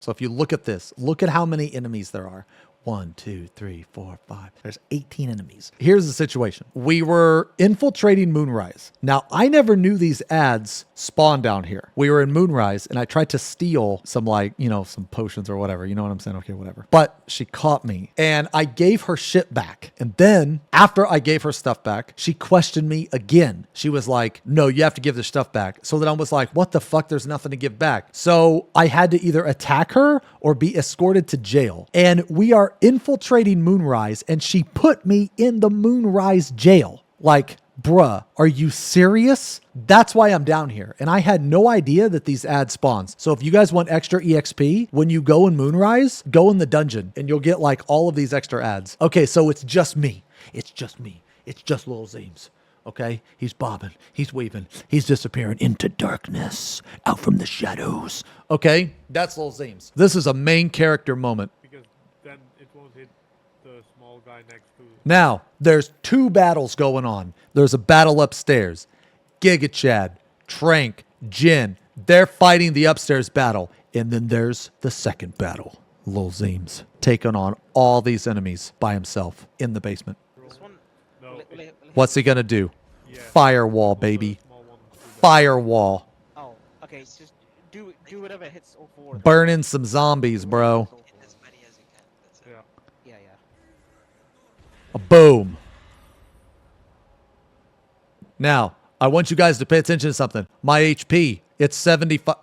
So if you look at this, look at how many enemies there are. 1, 2, 3, 4, 5. There's 18 enemies. Here's the situation. We were infiltrating Moonrise. Now, I never knew these ads spawn down here. We were in Moonrise, and I tried to steal some, like, you know, some potions or whatever. You know what I'm saying? Okay, whatever. But she caught me, and I gave her shit back. And then, after I gave her stuff back, she questioned me again. She was like, no, you have to give the stuff back. So then I was like, what the fuck? There's nothing to give back. So I had to either attack her or be escorted to jail. And we are infiltrating Moonrise, and she put me in the Moonrise jail. Like, bruh, are you serious? That's why I'm down here. And I had no idea that these ads spawns. So if you guys want extra EXP, when you go in Moonrise, go in the dungeon and you'll get like all of these extra ads. Okay, so it's just me. It's just me. It's just Lil Zeems. Okay, he's bobbing, he's weaving, he's disappearing into darkness, out from the shadows. Okay, that's Lil Zeems. This is a main character moment. Because then it won't hit the small guy next to... Now, there's 2 battles going on. There's a battle upstairs. Giga Chad, Trank, Jin, they're fighting the upstairs battle. And then there's the second battle. Lil Zeems taking on all these enemies by himself in the basement. This one. No, What's he gonna do? yeah. Firewall, baby. Firewall. Oh, okay. So just do whatever hits all 4 of them. Burning some zombies, bro. Get as many as you can. That's it. Yeah. Yeah. Boom. Now, I want you guys to pay attention to something. My HP, it's 75.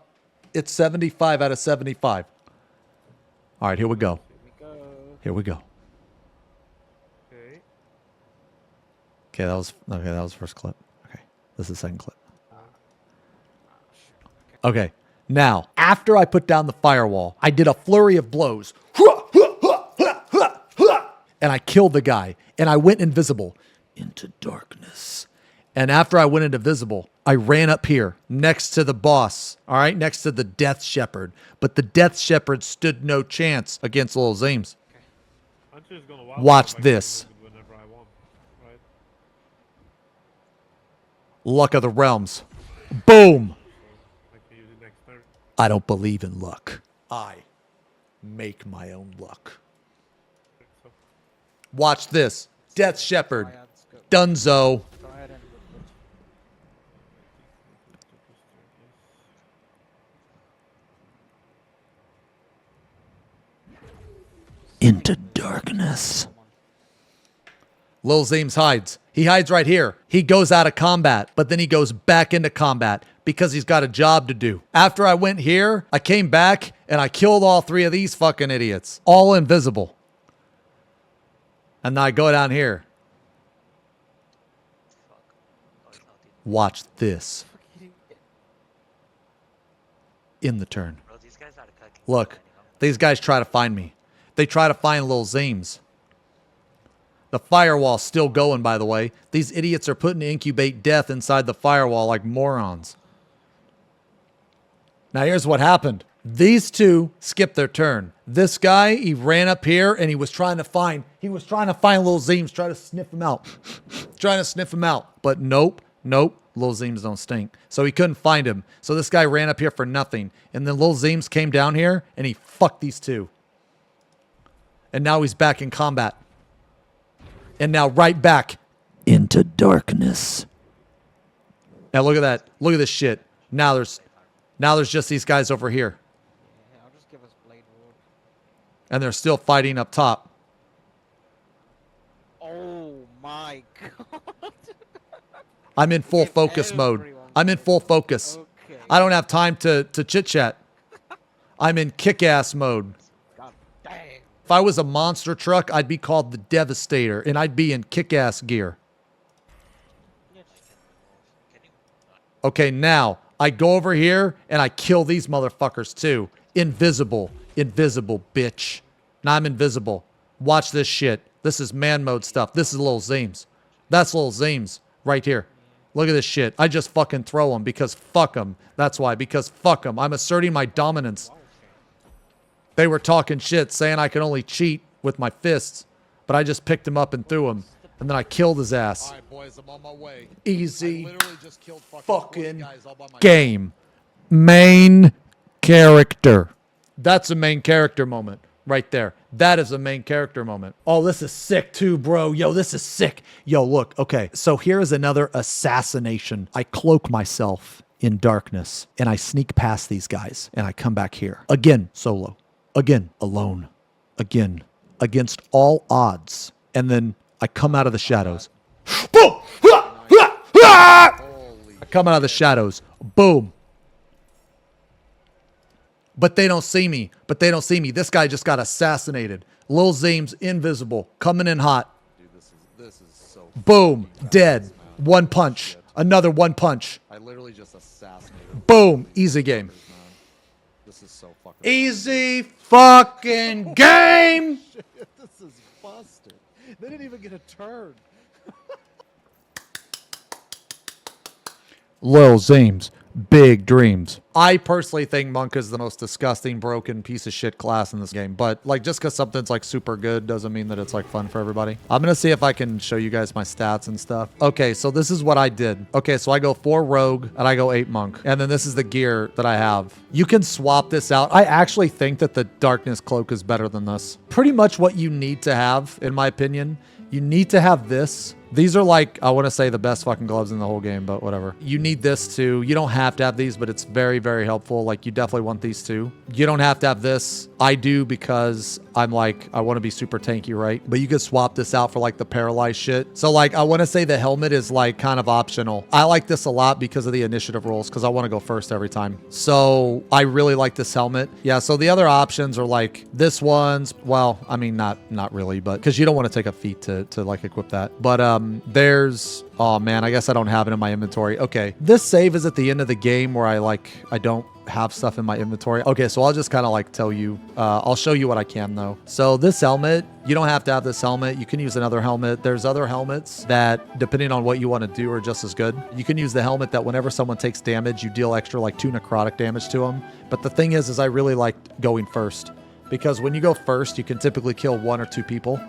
It's 75 out of 75. All right, here we go. Here we go. Okay. Okay, that was the first clip. Okay, this is the second clip. Okay, now, after I put down the firewall, I did a flurry of blows. And I killed the guy. And I went invisible into darkness. And after I went into visible, I ran up here next to the boss. All right, next to the Death Shepherd. But the Death Shepherd stood no chance against Lil Zeems. I'm just gonna Watch this. Whenever I want, right? Luck of the Realms. Boom. I can use it next turn. I don't believe in luck. I make my own luck. So, Watch this. Death Shepherd. Dunzo. Go ahead and Into darkness. Lil Zeems hides. He hides right here. He goes out of combat, but then he goes back into combat because he's got a job to do. After I went here, I came back and I killed all 3 of these fucking idiots. All invisible. And then I go down here. Fuck. Oh, he's not even. Watch this. In the turn. Bro, these guys are cooking. Look, these guys try to find me. They try to find Lil Zeems. The firewall's still going, by the way. These idiots are putting incubate death inside the firewall like morons. Now here's what happened. These 2 skipped their turn. This guy, he ran up here and he was trying to find Lil Zeems, try to sniff him out. Trying to sniff him out. But nope. Lil Zeems don't stink. So he couldn't find him. So this guy ran up here for nothing. And then Lil Zeems came down here and he fucked these 2. And now he's back in combat. And now right back into darkness. Now look at that. Look at this shit. Now there's just these guys over here. yeah, I'll just give us Blade Ward. And they're still fighting up top. Oh my god. I'm in full Give focus mode. everyone I'm in full focus. Okay. I don't have time to chit-chat. I'm in kick-ass mode. God dang. If I was a monster truck, I'd be called the Devastator, and I'd be in kick-ass gear. Can you not? Okay, now, I go over here, and I kill these motherfuckers, too. Invisible. Invisible, bitch. Now I'm invisible. Watch this shit. This is man mode stuff. This is Lil Zeems. That's Lil Zeems right here. Look at this shit. I just fucking throw him because fuck him. That's why, because fuck him. I'm asserting my dominance. They were talking shit, saying I could only cheat with my fists, but I just picked him up and threw him, and then I killed his ass. All right, boys, I'm on my way. Easy I literally just killed fucking fucking 40 guys all by myself. game. Main character. That's a main character moment right there. That is a main character moment. Oh, this is sick too, bro. Yo, this is sick. Yo, look. Okay, so here is another assassination. I cloak myself in darkness and I sneak past these guys and I come back here. Again, solo. Again, alone. Again, against all odds. And then I come out of the shadows. Boom! I come out of the shadows. Boom. But they don't see me. This guy just got assassinated. Lil Zeem's invisible. Coming in hot. Dude, this is so. Boom. fucking Dead. badass, man. One punch. Another one punch. I literally just assassinated. Boom. Easy game. Man. This is so fucking. Easy fucking game. Shit, this is busted. They didn't even get a turn. Lil Zeem's big dreams. I personally think Monk is the most disgusting, broken piece of shit class in this game. But like, just because something's like super good doesn't mean that it's like fun for everybody. I'm gonna see if I can show you guys my stats and stuff. Okay, so this is what I did. Okay, so I go 4 rogue and I go 8 monk. And then this is the gear that I have. You can swap this out. I actually think that the darkness cloak is better than this. Pretty much what you need to have, in my opinion. You need to have this. These are like, I want to say the best fucking gloves in the whole game, but whatever. You need this too. You don't have to have these, but it's very, very helpful. Like, you definitely want these too. You don't have to have this. I do because I'm like, I want to be super tanky, right? But you could swap this out for like the paralyzed shit. So like, I want to say the helmet is like kind of optional. I like this a lot because of the initiative rules, because I want to go first every time. So I really like this helmet. Yeah, so the other options are like this one's, well, I mean, not really, but because you don't want to take a feat to like equip that. But there's, oh man, I guess I don't have it in my inventory. Okay, this save is at the end of the game where I don't have stuff in my inventory. Okay, so I'll just kind of like tell you, I'll show you what I can though. So this helmet, you don't have to have this helmet. You can use another helmet. There's other helmets that, depending on what you want to do, are just as good. You can use the helmet that whenever someone takes damage, you deal extra like 2 necrotic damage to them. But the thing is I really like going first, because when you go first, you can typically kill 1 or 2 people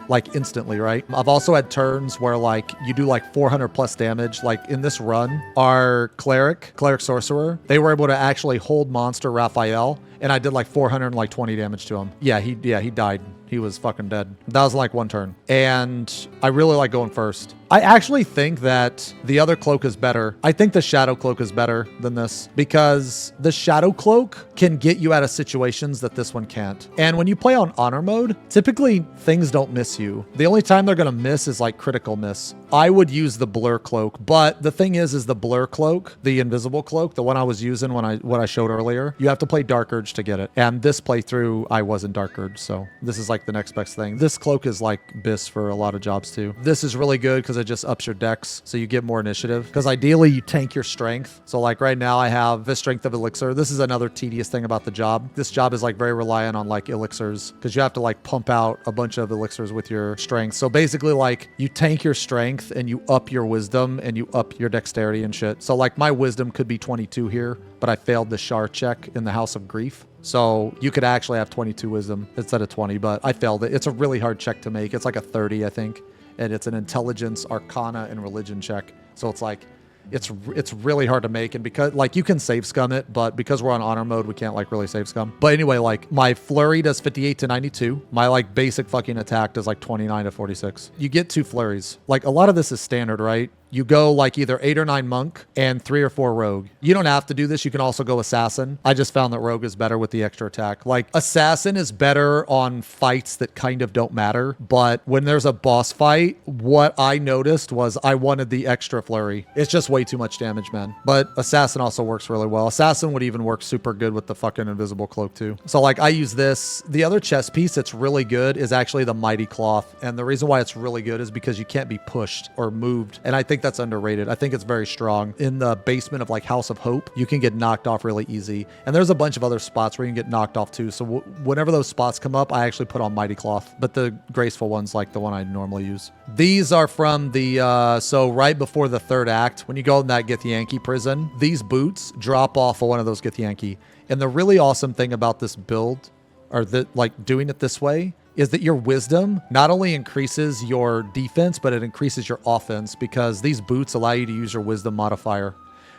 like instantly, right? I've also had turns where like you do like 400 plus damage. Like in this run, our cleric sorcerer, they were able to actually hold monster Raphael, and I did like 420 damage to him. Yeah, he died. He was fucking dead. That was like 1 turn. And I really like going first. I actually think that the other cloak is better. I think the shadow cloak is better than this, because the shadow cloak can get you out of situations that this one can't. And when you play on honor mode, typically things don't miss you. The only time they're gonna miss is like critical miss. I would use the blur cloak, but the thing is the blur cloak, the invisible cloak, the one I was using what I showed earlier, you have to play Dark Urge to get it. And this playthrough, I wasn't Dark Urge, so this is like the next best thing. This cloak is like BIS for a lot of jobs too. This is really good because it just ups your dex, so you get more initiative. Because ideally you tank your strength. So like right now I have the strength of elixir. This is another tedious thing about the job. This job is like very reliant on like elixirs, because you have to like pump out a bunch of elixirs with your strength. So basically like you tank your strength and you up your wisdom and you up your dexterity and shit. So like my wisdom could be 22 here, but I failed the Shar check in the House of Grief. So you could actually have 22 wisdom instead of 20, but I failed it. It's a really hard check to make. It's like a 30, I think. And it's an intelligence, arcana, and religion check. So it's like, it's really hard to make. And because like you can save scum it, but because we're on honor mode, we can't like really save scum. But anyway, like my flurry does 58 to 92. My like basic fucking attack does like 29 to 46. You get 2 flurries. Like a lot of this is standard, right? You go like either 8 or 9 monk and 3 or 4 rogue. You don't have to do this. You can also go assassin. I just found that rogue is better with the extra attack. Like assassin is better on fights that kind of don't matter. But when there's a boss fight, what I noticed was I wanted the extra flurry. It's just way too much damage, man. But assassin also works really well. Assassin would even work super good with the fucking invisible cloak too. So like I use this. The other chest piece that's really good is actually the mighty cloth. And the reason why it's really good is because you can't be pushed or moved. And I think that's underrated. I think it's very strong. In the basement of like House of Hope, you can get knocked off really easy. And there's a bunch of other spots where you can get knocked off too. So whenever those spots come up, I actually put on mighty cloth. But the graceful one's like the one I normally use. These are from the, so right before the 3rd act, when you go in that Githyanki prison, these boots drop off of one of those Githyanki. And the really awesome thing about this build, or that like doing it this way, is that your wisdom not only increases your defense, but it increases your offense, because these boots allow you to use your wisdom modifier.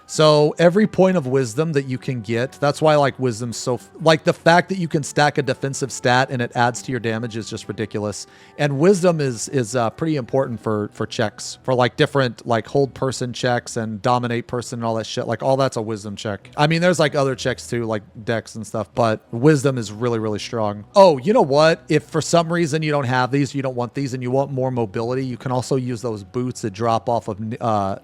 So every point of wisdom that you can get, that's why like wisdom's so, like the fact that you can stack a defensive stat and it adds to your damage is just ridiculous. And wisdom is pretty important for checks, for like different like hold person checks and dominate person and all that shit. Like all that's a wisdom check. I mean, there's like other checks too, like dex and stuff, but wisdom is really, really strong. Oh, you know what? If for some reason you don't have these, you don't want these and you want more mobility, you can also use those boots that drop off of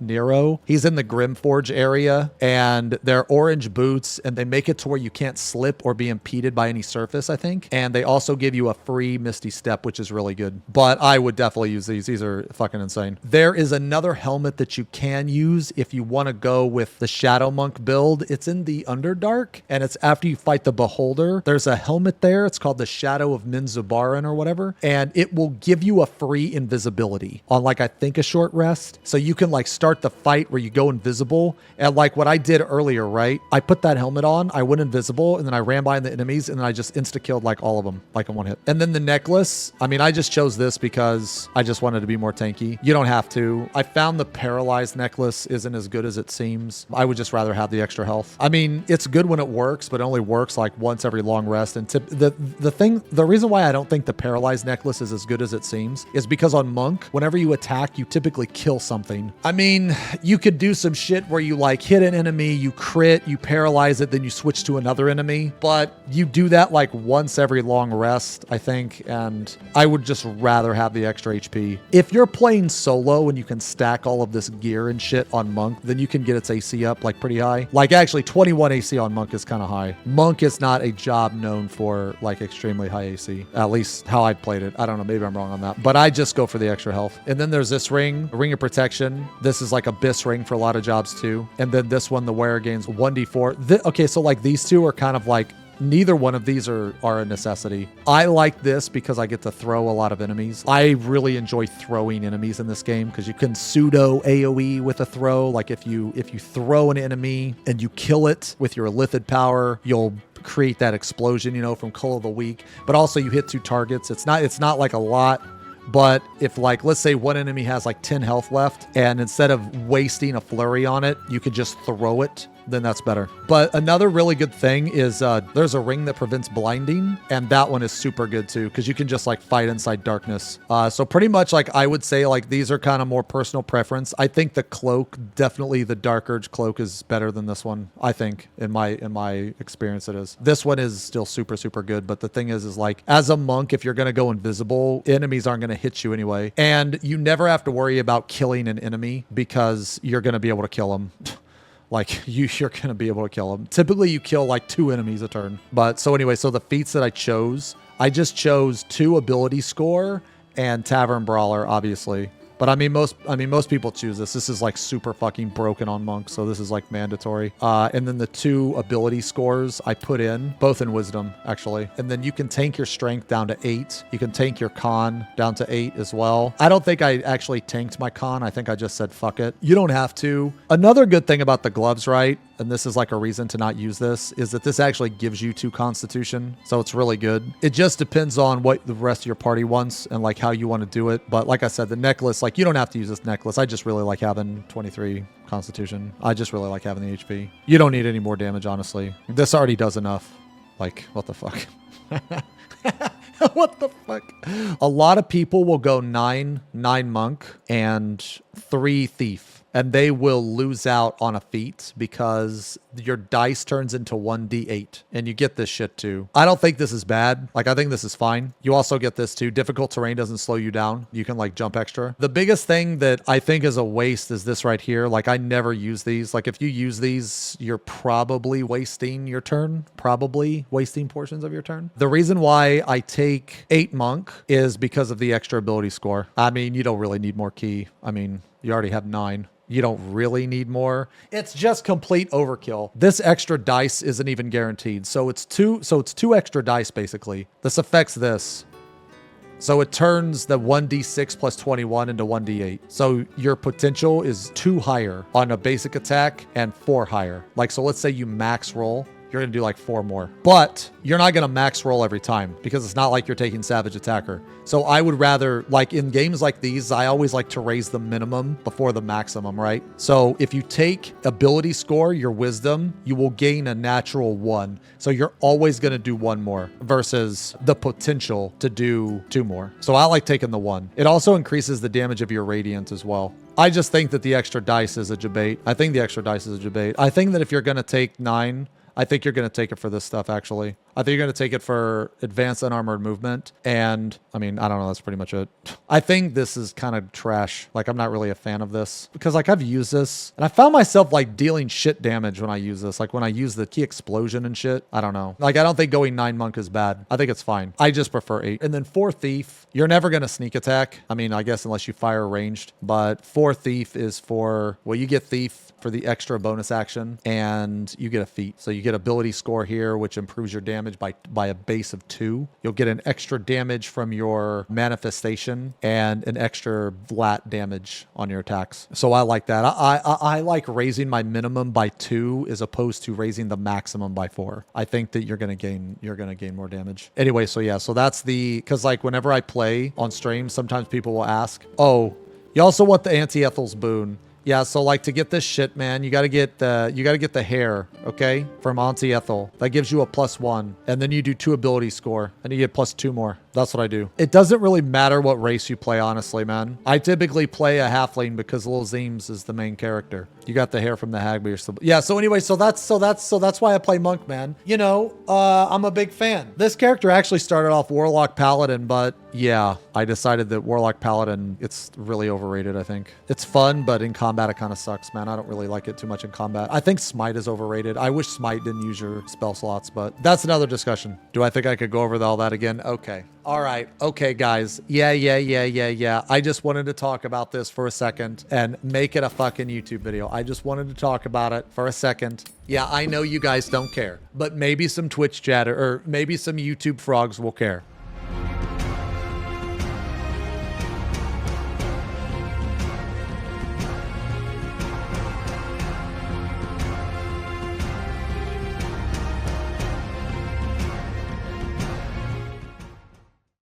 Nero. He's in the Grimforge area and they're orange boots and they make it to where you can't slip or be impeded by any surface, I think. And they also give you a free Misty Step, which is really good. But I would definitely use these. These are fucking insane. There is another helmet that you can use if you want to go with the Shadow Monk build. It's in the Underdark and it's after you fight the Beholder. There's a helmet there. It's called the Shadow of Minzubaran or whatever. And it will give you a free invisibility on like, I think a short rest. So you can like start the fight where you go invisible. And like what I did earlier, right? I put that helmet on, I went invisible and then I ran by the enemies and then I just insta-killed like all of them, like in one hit. And then the necklace, I mean, I just chose this because I just wanted to be more tanky. You don't have to. I found the paralyzed necklace isn't as good as it seems. I would just rather have the extra health. I mean, it's good when it works, but it only works like once every long rest. And the reason why I don't think the paralyzed necklace is as good as it seems is because on Monk, whenever you attack, you typically kill something. I mean, you could do some shit where you like hit an enemy, you crit, you paralyze it, then you switch to another enemy. But you do that like once every long rest, I think. And I would just rather have the extra HP. If you're playing solo and you can stack all of this gear and shit on Monk, then you can get its AC up like pretty high. Like actually 21 AC on Monk is kind of high. Monk is not a job known for like extremely high AC, at least how I played it. I don't know, maybe I'm wrong on that, but I just go for the extra health. And then there's this ring, a ring of protection. This is like a Abyss ring for a lot of jobs too. And then this one, the wearer gains 1d4. Okay, so like these two are kind of like, neither one of these are a necessity. I like this because I get to throw a lot of enemies. I really enjoy throwing enemies in this game because you can pseudo AoE with a throw. Like if you throw an enemy and you kill it with your Lithid power, you'll create that explosion, you know, from Cull of the Weak. But also you hit 2 targets. It's not like a lot. But if like, let's say one enemy has like 10 health left and instead of wasting a flurry on it, you could just throw it, then that's better. But another really good thing is there's a ring that prevents blinding, and that one is super good too because you can just like fight inside darkness. So pretty much like I would say like these are kind of more personal preference. I think the cloak, definitely the Dark Urge cloak is better than this one. I think in my experience it is. This one is still super, super good. But the thing is like as a monk, if you're going to go invisible, enemies aren't going to hit you anyway. And you never have to worry about killing an enemy because you're going to be able to kill them. Like you're going to be able to kill them. Typically you kill like 2 enemies a turn. But so anyway, so the feats that I just chose 2 ability score and Tavern Brawler, obviously. But I mean, most people choose this. This is like super fucking broken on Monk, so this is like mandatory. And then the 2 ability scores I put in, both in Wisdom, actually. And then you can tank your Strength down to 8. You can tank your Con down to 8 as well. I don't think I actually tanked my Con. I think I just said, fuck it. You don't have to. Another good thing about the gloves, right? And this is like a reason to not use this, is that this actually gives you 2 Constitution. So it's really good. It just depends on what the rest of your party wants and like how you want to do it. But like I said, the necklace, like you don't have to use this necklace. I just really like having 23 Constitution. I just really like having the HP. You don't need any more damage, honestly. This already does enough. Like, what the fuck? What the fuck? A lot of people will go 9 monk and 3 thief. And they will lose out on a feat because your dice turns into 1d8 and you get this shit too. I don't think this is bad. Like, I think this is fine. You also get this too. Difficult terrain doesn't slow you down. You can like jump extra. The biggest thing that I think is a waste is this right here. Like, I never use these. Like, if you use these, you're probably wasting your turn, probably wasting portions of your turn. The reason why I take 8 monk is because of the extra ability score. I mean, you don't really need more key. I mean, you already have 9. You don't really need more. It's just complete overkill. This extra dice isn't even guaranteed. So it's 2 extra dice basically. This affects this. So it turns the 1d6 plus 21 into 1d8. So your potential is 2 higher on a basic attack and 4 higher. Like, so let's say you max roll. you're going to do like 4 more. But you're not going to max roll every time because it's not like you're taking Savage Attacker. So I would rather, like in games like these, I always like to raise the minimum before the maximum, right? So if you take ability score, your wisdom, you will gain a natural 1. So you're always going to do 1 more versus the potential to do 2 more. So I like taking the 1. It also increases the damage of your radiant as well. I just think that the extra dice is a debate. I think the extra dice is a debate. I think that if you're going to take 9, I think you're going to take it for this stuff, actually. I think you're going to take it for advanced unarmored movement. And I mean, I don't know. That's pretty much it. I think this is kind of trash. Like, I'm not really a fan of this because like I've used this and I found myself like dealing shit damage when I use this. Like when I use the key explosion and shit, I don't know. Like, I don't think going 9 monk is bad. I think it's fine. I just prefer 8. And then 4 thief, you're never going to sneak attack. I mean, I guess unless you fire ranged, but 4 thief is for, well, you get thief for the extra bonus action and you get a feat. So you get ability score here, which improves your damage by a base of 2. You'll get an extra damage from your manifestation and an extra flat damage on your attacks. So I like that. I like raising my minimum by 2 as opposed to raising the maximum by 4. I think that you're gonna gain more damage. Anyway, so yeah, so that's because like whenever I play on stream, sometimes people will ask, oh, you also want the anti-Ethel's boon. Yeah, so like to get this shit, man, you gotta get the hair, okay? From Auntie Ethel. That gives you a +1. And then you do 2 ability score. And you get +2 more. That's what I do. It doesn't really matter what race you play, honestly, man. I typically play a halfling because Lil Zeems is the main character. You got the hair from the hag, but you're still... Yeah, so anyway, so that's why I play monk, man. You know, I'm a big fan. This character actually started off Warlock Paladin, but yeah, I decided that Warlock Paladin, it's really overrated, I think. It's fun, but in combat it kind of sucks, man. I don't really like it too much in combat. I think Smite is overrated. I wish Smite didn't use your spell slots, but that's another discussion. Do I think I could go over all that again? Okay. All right. Okay, guys. Yeah. I just wanted to talk about this for a second and make it a fucking YouTube video. I just wanted to talk about it for a second. Yeah, I know you guys don't care, but maybe some Twitch chatter or maybe some YouTube frogs will care.